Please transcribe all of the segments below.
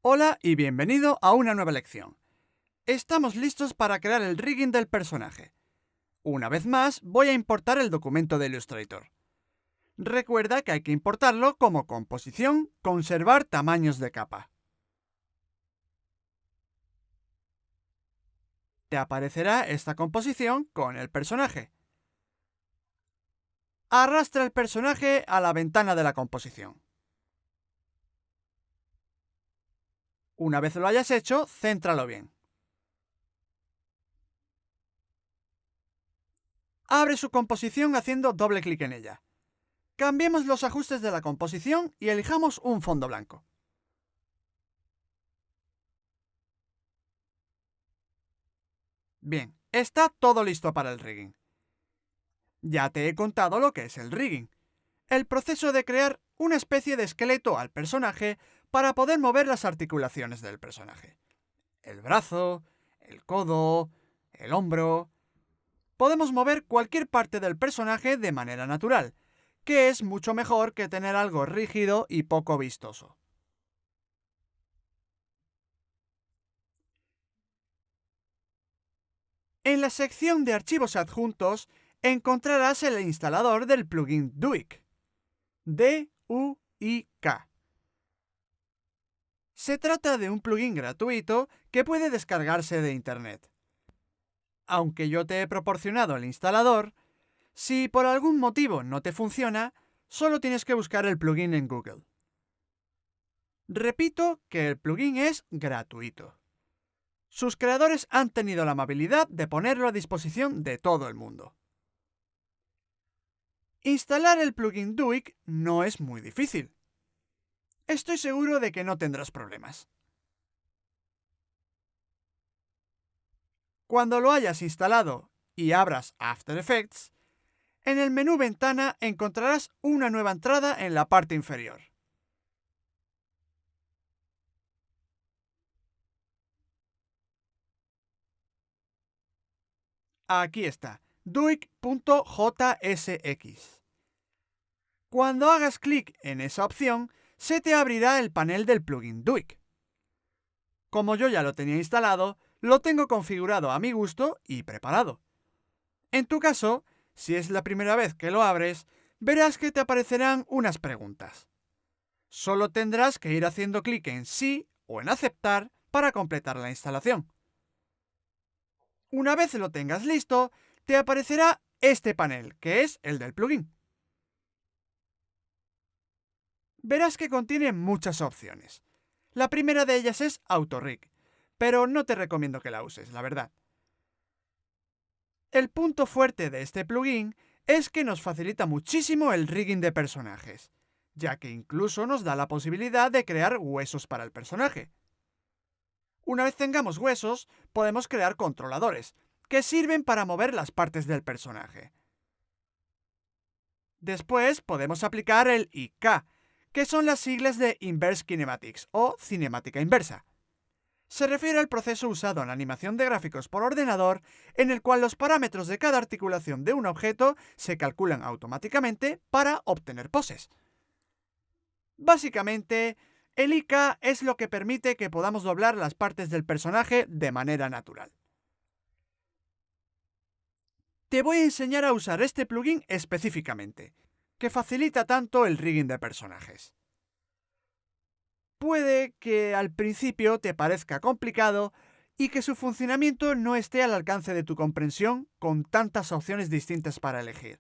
Hola y bienvenido a una nueva lección. Estamos listos para crear el rigging del personaje. Una vez más, voy a importar el documento de Illustrator. Recuerda que hay que importarlo como composición, conservar tamaños de capa. Te aparecerá esta composición con el personaje. Arrastra el personaje a la ventana de la composición. Una vez lo hayas hecho, céntralo bien. Abre su composición haciendo doble clic en ella. Cambiemos los ajustes de la composición y elijamos un fondo blanco. Bien, está todo listo para el rigging. Ya te he contado lo que es el rigging. El proceso de crear una especie de esqueleto al personaje para poder mover las articulaciones del personaje. El brazo, el codo, el hombro. Podemos mover cualquier parte del personaje de manera natural, que es mucho mejor que tener algo rígido y poco vistoso. En la sección de archivos adjuntos encontrarás el instalador del plugin Duik. D-U-I-K. Se trata de un plugin gratuito que puede descargarse de Internet. Aunque yo te he proporcionado el instalador, si por algún motivo no te funciona, solo tienes que buscar el plugin en Google. Repito que el plugin es gratuito. Sus creadores han tenido la amabilidad de ponerlo a disposición de todo el mundo. Instalar el plugin Duik no es muy difícil. Estoy seguro de que no tendrás problemas. Cuando lo hayas instalado y abras After Effects, en el menú Ventana encontrarás una nueva entrada en la parte inferior. Aquí está, duik.jsx. Cuando hagas clic en esa opción, se te abrirá el panel del plugin Duik. Como yo ya lo tenía instalado, lo tengo configurado a mi gusto y preparado. En tu caso, si es la primera vez que lo abres, verás que te aparecerán unas preguntas. Solo tendrás que ir haciendo clic en sí o en aceptar para completar la instalación. Una vez lo tengas listo, te aparecerá este panel, que es el del plugin. Verás que contiene muchas opciones. La primera de ellas es Auto-Rig, pero no te recomiendo que la uses, la verdad. El punto fuerte de este plugin es que nos facilita muchísimo el rigging de personajes, ya que incluso nos da la posibilidad de crear huesos para el personaje. Una vez tengamos huesos, podemos crear controladores, que sirven para mover las partes del personaje. Después podemos aplicar el IK, que son las siglas de Inverse Kinematics o cinemática inversa. Se refiere al proceso usado en la animación de gráficos por ordenador, en el cual los parámetros de cada articulación de un objeto se calculan automáticamente para obtener poses. Básicamente, el IK es lo que permite que podamos doblar las partes del personaje de manera natural. Te voy a enseñar a usar este plugin específicamente, que facilita tanto el rigging de personajes. Puede que al principio te parezca complicado y que su funcionamiento no esté al alcance de tu comprensión con tantas opciones distintas para elegir.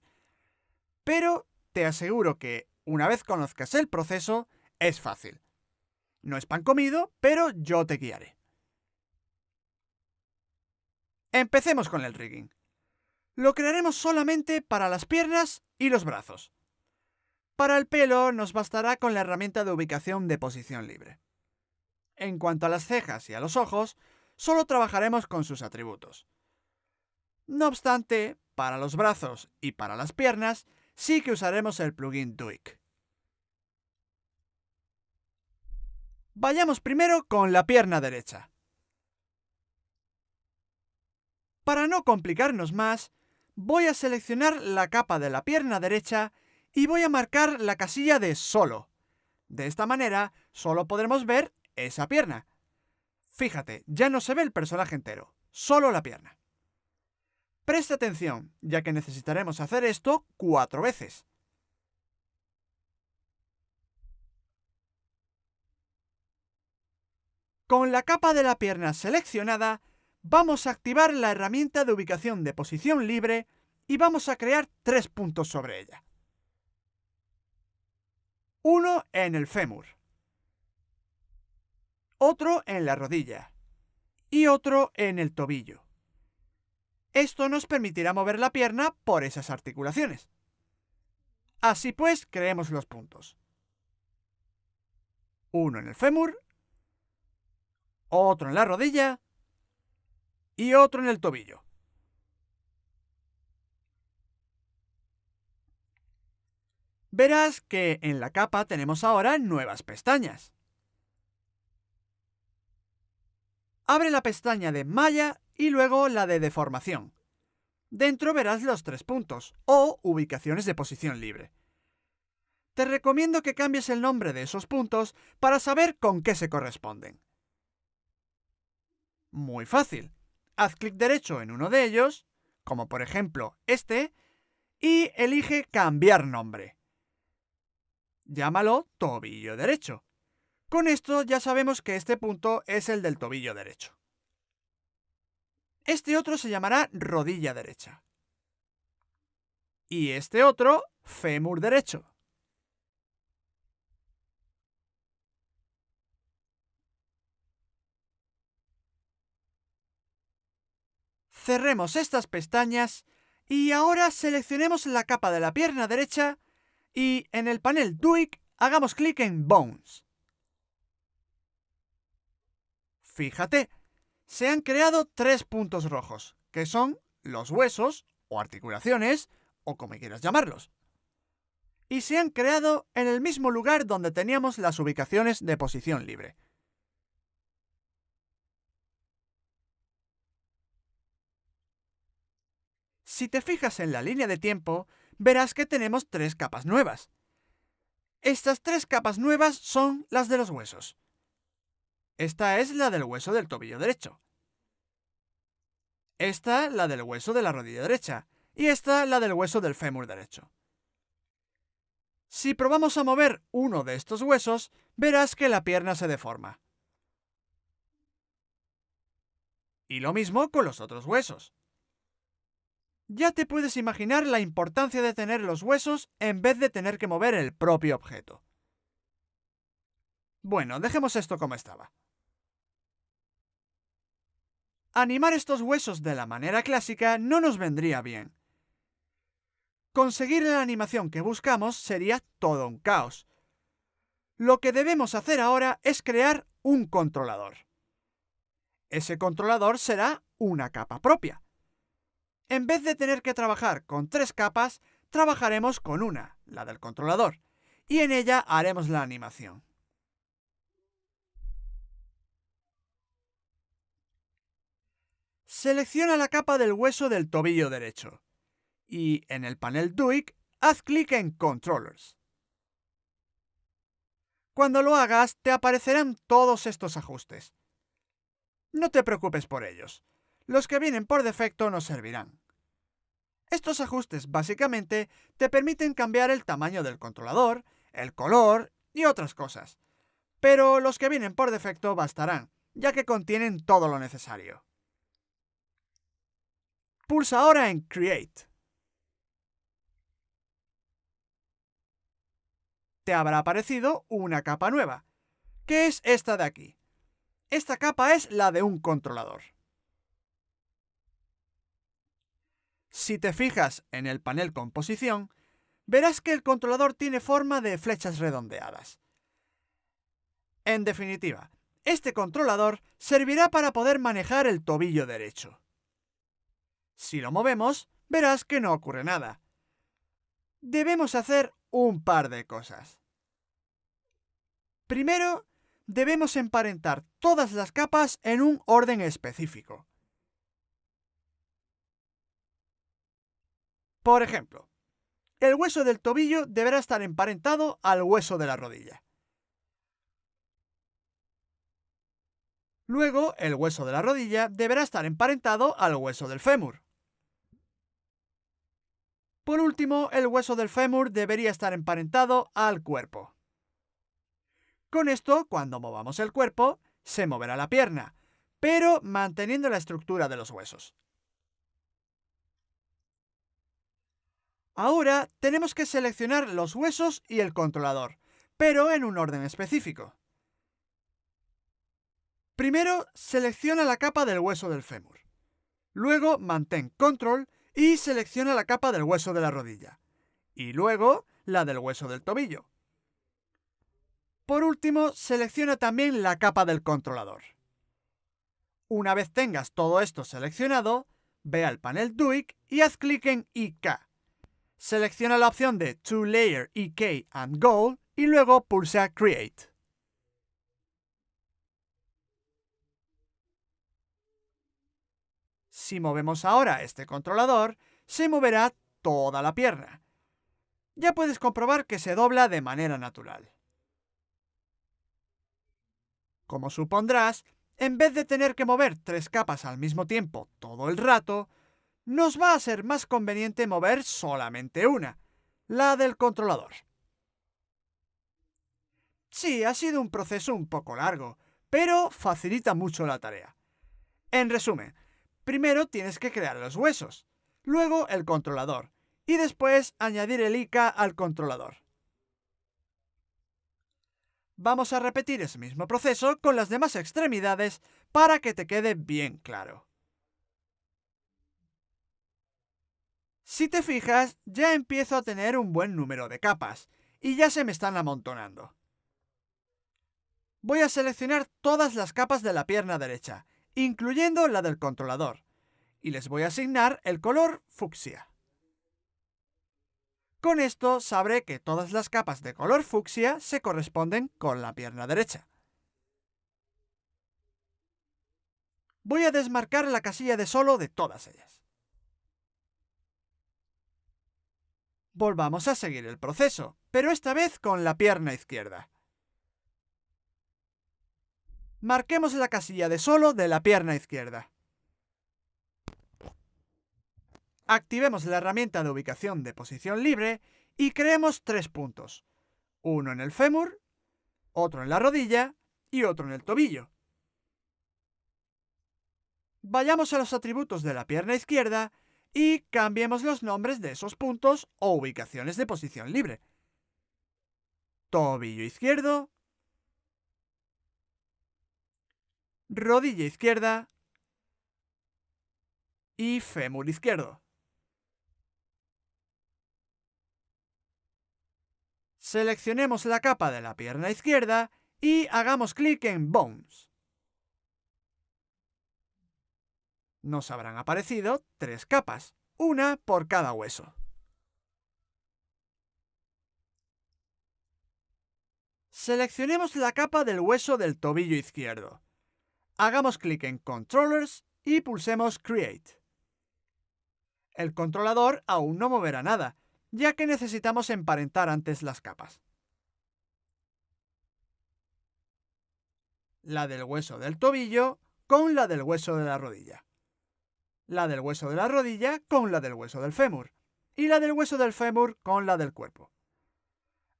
Pero te aseguro que, una vez conozcas el proceso, es fácil. No es pan comido, pero yo te guiaré. Empecemos con el rigging. Lo crearemos solamente para las piernas y los brazos. Para el pelo nos bastará con la herramienta de ubicación de posición libre. En cuanto a las cejas y a los ojos, solo trabajaremos con sus atributos. No obstante, para los brazos y para las piernas, sí que usaremos el plugin Duik. Vayamos primero con la pierna derecha. Para no complicarnos más, voy a seleccionar la capa de la pierna derecha y voy a marcar la casilla de Solo. De esta manera, solo podremos ver esa pierna. Fíjate, ya no se ve el personaje entero, solo la pierna. Presta atención, ya que necesitaremos hacer esto 4 veces. Con la capa de la pierna seleccionada, vamos a activar la herramienta de ubicación de posición libre y vamos a crear 3 puntos sobre ella. Uno en el fémur, otro en la rodilla y otro en el tobillo. Esto nos permitirá mover la pierna por esas articulaciones. Así pues, creemos los puntos. Uno en el fémur, otro en la rodilla y otro en el tobillo. Verás que en la capa tenemos ahora nuevas pestañas. Abre la pestaña de malla y luego la de deformación. Dentro verás los 3 puntos, o ubicaciones de posición libre. Te recomiendo que cambies el nombre de esos puntos para saber con qué se corresponden. Muy fácil. Haz clic derecho en uno de ellos, como por ejemplo este, y elige cambiar nombre. Llámalo tobillo derecho. Con esto ya sabemos que este punto es el del tobillo derecho. Este otro se llamará rodilla derecha. Y este otro, fémur derecho. Cerremos estas pestañas y ahora seleccionemos la capa de la pierna derecha y en el panel DUIC hagamos clic en Bones. Fíjate, se han creado 3 puntos rojos, que son los huesos o articulaciones, o como quieras llamarlos. Y se han creado en el mismo lugar donde teníamos las ubicaciones de posición libre. Si te fijas en la línea de tiempo, verás que tenemos 3 capas nuevas. Estas 3 capas nuevas son las de los huesos. Esta es la del hueso del tobillo derecho. Esta la del hueso de la rodilla derecha. Y esta la del hueso del fémur derecho. Si probamos a mover uno de estos huesos, verás que la pierna se deforma. Y lo mismo con los otros huesos. Ya te puedes imaginar la importancia de tener los huesos en vez de tener que mover el propio objeto. Bueno, dejemos esto como estaba. Animar estos huesos de la manera clásica no nos vendría bien. Conseguir la animación que buscamos sería todo un caos. Lo que debemos hacer ahora es crear un controlador. Ese controlador será una capa propia. En vez de tener que trabajar con 3 capas, trabajaremos con una, la del controlador, y en ella haremos la animación. Selecciona la capa del hueso del tobillo derecho y en el panel DUIC haz clic en Controllers. Cuando lo hagas, te aparecerán todos estos ajustes. No te preocupes por ellos. Los que vienen por defecto nos servirán. Estos ajustes básicamente te permiten cambiar el tamaño del controlador, el color y otras cosas. Pero los que vienen por defecto bastarán, ya que contienen todo lo necesario. Pulsa ahora en Create. Te habrá aparecido una capa nueva, que es esta de aquí. Esta capa es la de un controlador. Si te fijas en el panel Composición, verás que el controlador tiene forma de flechas redondeadas. En definitiva, este controlador servirá para poder manejar el tobillo derecho. Si lo movemos, verás que no ocurre nada. Debemos hacer un par de cosas. Primero, debemos emparentar todas las capas en un orden específico. Por ejemplo, el hueso del tobillo deberá estar emparentado al hueso de la rodilla. Luego, el hueso de la rodilla deberá estar emparentado al hueso del fémur. Por último, el hueso del fémur debería estar emparentado al cuerpo. Con esto, cuando movamos el cuerpo, se moverá la pierna, pero manteniendo la estructura de los huesos. Ahora tenemos que seleccionar los huesos y el controlador, pero en un orden específico. Primero, selecciona la capa del hueso del fémur. Luego, mantén Control y selecciona la capa del hueso de la rodilla. Y luego, la del hueso del tobillo. Por último, selecciona también la capa del controlador. Una vez tengas todo esto seleccionado, ve al panel DUIC y haz clic en IK. Selecciona la opción de To Layer EK and Goal y luego pulsa Create. Si movemos ahora este controlador, se moverá toda la pierna. Ya puedes comprobar que se dobla de manera natural. Como supondrás, en vez de tener que mover 3 capas al mismo tiempo todo el rato, nos va a ser más conveniente mover solamente una, la del controlador. Sí, ha sido un proceso un poco largo, pero facilita mucho la tarea. En resumen, primero tienes que crear los huesos, luego el controlador, y después añadir el IK al controlador. Vamos a repetir ese mismo proceso con las demás extremidades para que te quede bien claro. Si te fijas, ya empiezo a tener un buen número de capas, y ya se me están amontonando. Voy a seleccionar todas las capas de la pierna derecha, incluyendo la del controlador, y les voy a asignar el color fucsia. Con esto sabré que todas las capas de color fucsia se corresponden con la pierna derecha. Voy a desmarcar la casilla de solo de todas ellas. Volvamos a seguir el proceso, pero esta vez con la pierna izquierda. Marquemos la casilla de solo de la pierna izquierda. Activemos la herramienta de ubicación de posición libre y creemos 3 puntos. Uno en el fémur, otro en la rodilla y otro en el tobillo. Vayamos a los atributos de la pierna izquierda y cambiemos los nombres de esos puntos o ubicaciones de posición libre. Tobillo izquierdo, rodilla izquierda y fémur izquierdo. Seleccionemos la capa de la pierna izquierda y hagamos clic en Bones. Nos habrán aparecido 3 capas, una por cada hueso. Seleccionemos la capa del hueso del tobillo izquierdo. Hagamos clic en Controllers y pulsemos Create. El controlador aún no moverá nada, ya que necesitamos emparentar antes las capas. La del hueso del tobillo con la del hueso de la rodilla. La del hueso de la rodilla con la del hueso del fémur. Y la del hueso del fémur con la del cuerpo.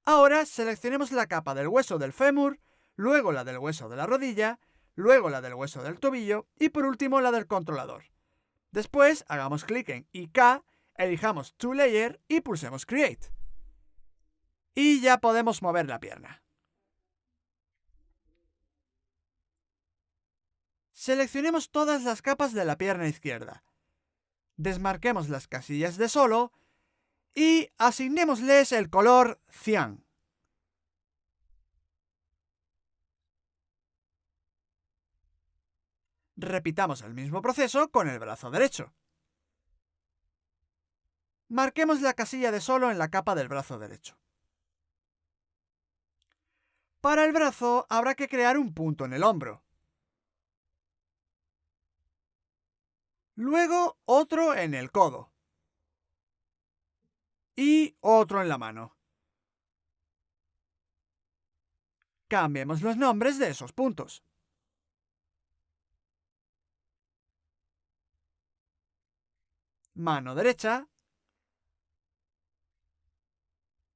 Ahora seleccionemos la capa del hueso del fémur, luego la del hueso de la rodilla, luego la del hueso del tobillo y por último la del controlador. Después hagamos clic en IK, elijamos To Layer y pulsemos Create. Y ya podemos mover la pierna. Seleccionemos todas las capas de la pierna izquierda. Desmarquemos las casillas de solo y asignémosles el color cian. Repitamos el mismo proceso con el brazo derecho. Marquemos la casilla de solo en la capa del brazo derecho. Para el brazo habrá que crear un punto en el hombro. Luego otro en el codo. Y otro en la mano. Cambiemos los nombres de esos puntos. mano derecha,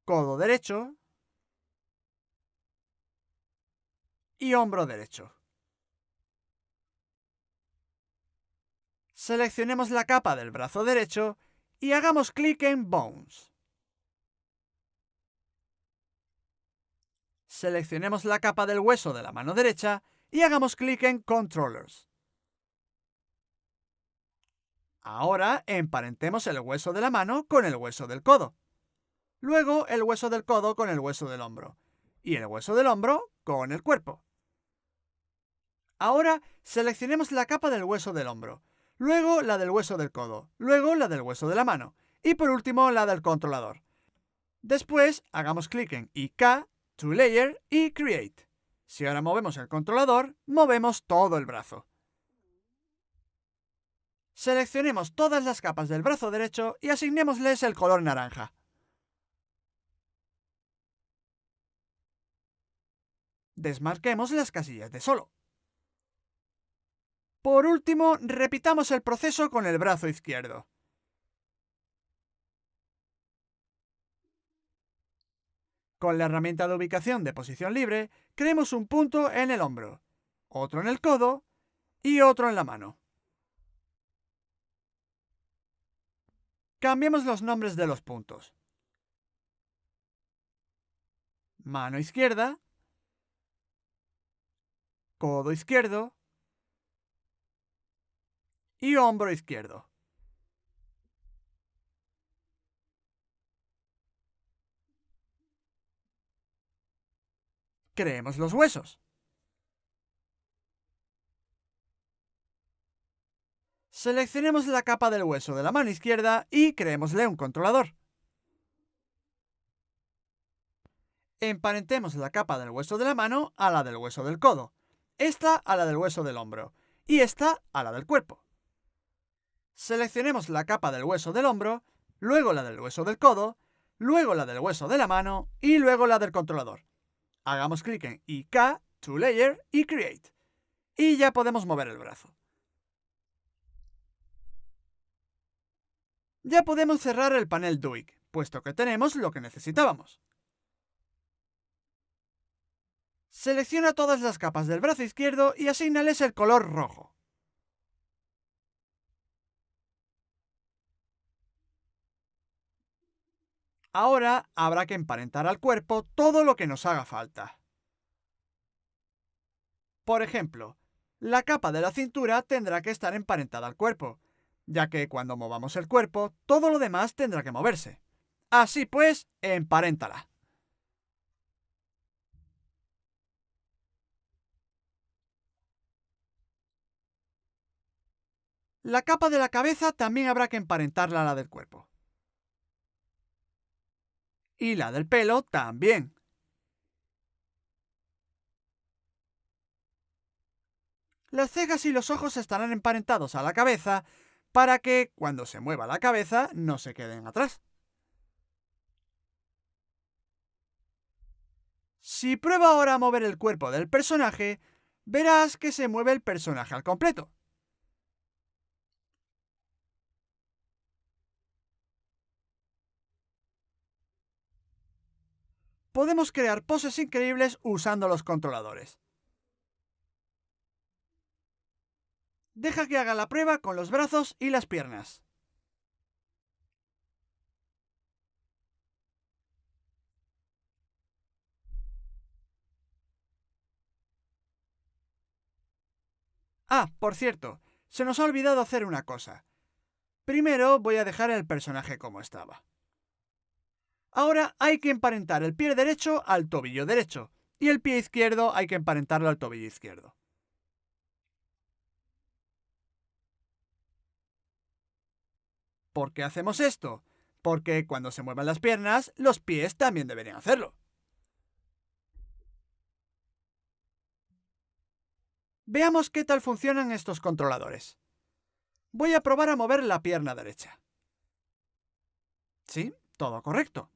codo derecho y hombro derecho. Seleccionemos la capa del brazo derecho y hagamos clic en Bones. Seleccionemos la capa del hueso de la mano derecha y hagamos clic en Controllers. Ahora emparentemos el hueso de la mano con el hueso del codo. Luego el hueso del codo con el hueso del hombro. Y el hueso del hombro con el cuerpo. Ahora seleccionemos la capa del hueso del hombro. Luego la del hueso del codo. Luego la del hueso de la mano. Y por último la del controlador. Después hagamos clic en IK, To Layer y Create. Si ahora movemos el controlador, movemos todo el brazo. Seleccionemos todas las capas del brazo derecho y asignémosles el color naranja. Desmarquemos las casillas de solo. Por último, repitamos el proceso con el brazo izquierdo. Con la herramienta de ubicación de posición libre, creemos un punto en el hombro, otro en el codo y otro en la mano. Cambiemos los nombres de los puntos. Mano izquierda, codo izquierdo y hombro izquierdo. Creemos los huesos. Seleccionemos la capa del hueso de la mano izquierda y creémosle un controlador. Emparentemos la capa del hueso de la mano a la del hueso del codo, esta a la del hueso del hombro y esta a la del cuerpo. Seleccionemos la capa del hueso del hombro, luego la del hueso del codo, luego la del hueso de la mano y luego la del controlador. Hagamos clic en IK, To Layer y Create. Y ya podemos mover el brazo. Ya podemos cerrar el panel Duik, puesto que tenemos lo que necesitábamos. Selecciona todas las capas del brazo izquierdo y asígnales el color rojo. Ahora habrá que emparentar al cuerpo todo lo que nos haga falta. Por ejemplo, la capa de la cintura tendrá que estar emparentada al cuerpo, ya que cuando movamos el cuerpo, todo lo demás tendrá que moverse. Así pues, emparéntala. La capa de la cabeza también habrá que emparentarla a la del cuerpo. Y la del pelo también. Las cejas y los ojos estarán emparentados a la cabeza para que, cuando se mueva la cabeza, no se queden atrás. Si prueba ahora a mover el cuerpo del personaje, verás que se mueve el personaje al completo. Podemos crear poses increíbles usando los controladores. Deja que haga la prueba con los brazos y las piernas. Ah, por cierto, se nos ha olvidado hacer una cosa. Primero voy a dejar el personaje como estaba. Ahora hay que emparentar el pie derecho al tobillo derecho y el pie izquierdo hay que emparentarlo al tobillo izquierdo. ¿Por qué hacemos esto? Porque cuando se muevan las piernas, los pies también deberían hacerlo. Veamos qué tal funcionan estos controladores. Voy a probar a mover la pierna derecha. Sí, todo correcto.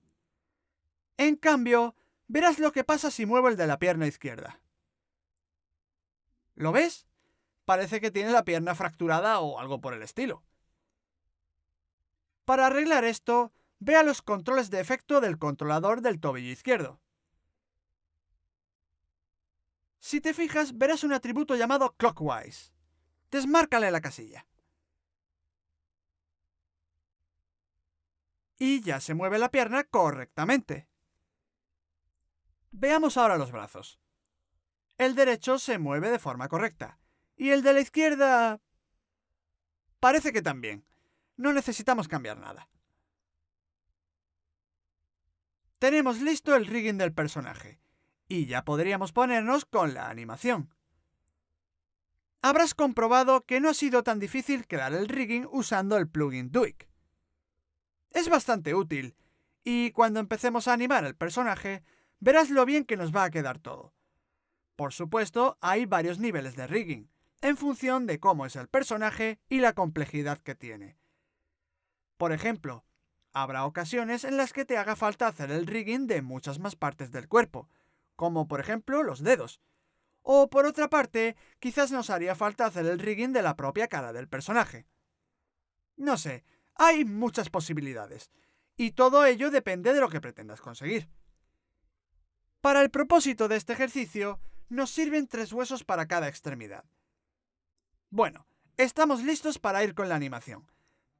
En cambio, verás lo que pasa si muevo el de la pierna izquierda. ¿Lo ves? Parece que tiene la pierna fracturada o algo por el estilo. Para arreglar esto, ve a los controles de efecto del controlador del tobillo izquierdo. Si te fijas, verás un atributo llamado Clockwise. Desmárcale la casilla. Y ya se mueve la pierna correctamente. Veamos ahora los brazos. El derecho se mueve de forma correcta. Y el de la izquierda... parece que también. No necesitamos cambiar nada. Tenemos listo el rigging del personaje. Y ya podríamos ponernos con la animación. Habrás comprobado que no ha sido tan difícil crear el rigging usando el plugin Duik. Es bastante útil, y cuando empecemos a animar el personaje, verás lo bien que nos va a quedar todo. Por supuesto, hay varios niveles de rigging, en función de cómo es el personaje y la complejidad que tiene. Por ejemplo, habrá ocasiones en las que te haga falta hacer el rigging de muchas más partes del cuerpo, como por ejemplo los dedos. O por otra parte, quizás nos haría falta hacer el rigging de la propia cara del personaje. No sé, hay muchas posibilidades, y todo ello depende de lo que pretendas conseguir. Para el propósito de este ejercicio, nos sirven 3 huesos para cada extremidad. Bueno, estamos listos para ir con la animación.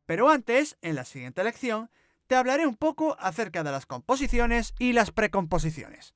Pero antes, en la siguiente lección, te hablaré un poco acerca de las composiciones y las precomposiciones.